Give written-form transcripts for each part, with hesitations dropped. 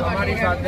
हमारी साथ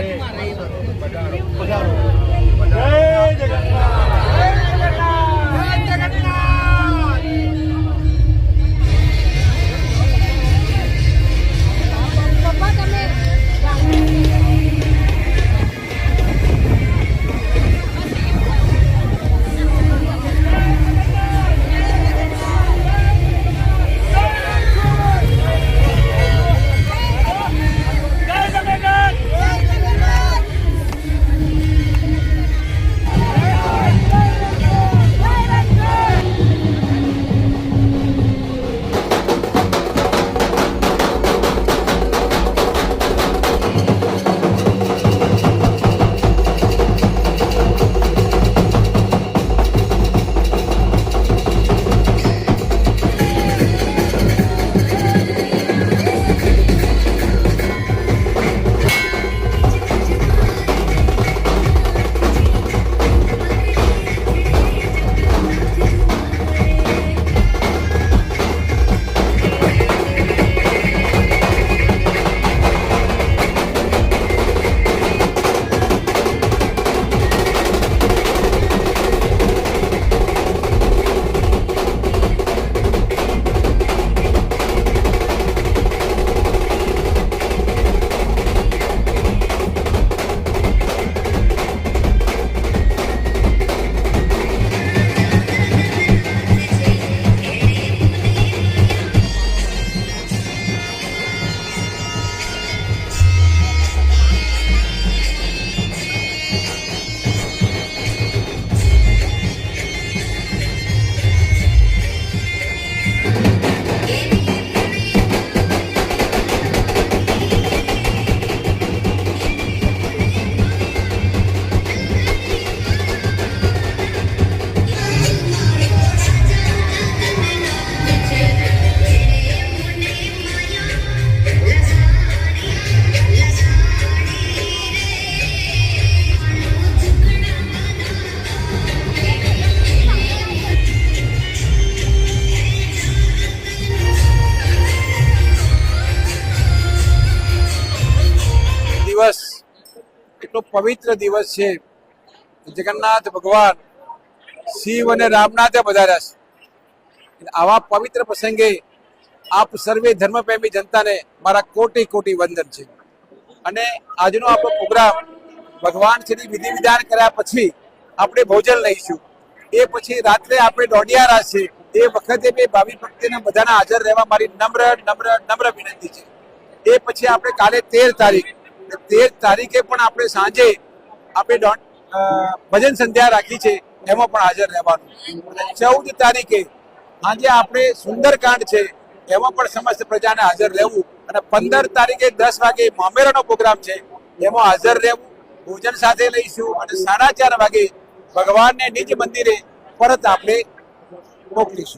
દિવસ એટલો પવિત્ર દિવસ છે. જગન્નાથ ભગવાન શિવ અને રામનાથે પધાર્યા છે. આવા પવિત્ર પ્રસંગે આપ સર્વે ધર્મપ્રેમી જનતાને મારા કોટી કોટી વંદન છે. અને આજનો આપણો પ્રોગ્રામ ભગવાન શ્રી વિધિ વિધાન કર્યા પછી આપણે ભોજન લઈશું. એ પછી રાત્રે આપણે દોઢિયા રાસ છે. એ વખતે બે ભાવિ ભક્તોને બધાને હાજર રહેવા મારી નમ્ર વિનંતી છે. એ પછી આપણે કાલે 13 તારીખે પણ આપણે સાંજે આપણે ભજન સંધ્યા રાખી છે, એમાં પણ હાજર રહેવાનું. 14 તારીખે સાંજે આપણે સુંદરકાંડ છે, એમાં પણ સમસ્ત પ્રજાને હાજર રહેવું. અને 15 તારીખે 10 વાગે મામેરાનો પ્રોગ્રામ છે, એમાં હાજર રહેવું. ભોજન સાથે લઈશું અને 4:30 વાગે ભગવાનને નિજ મંદિરે પરત આપણે મોકલીશું.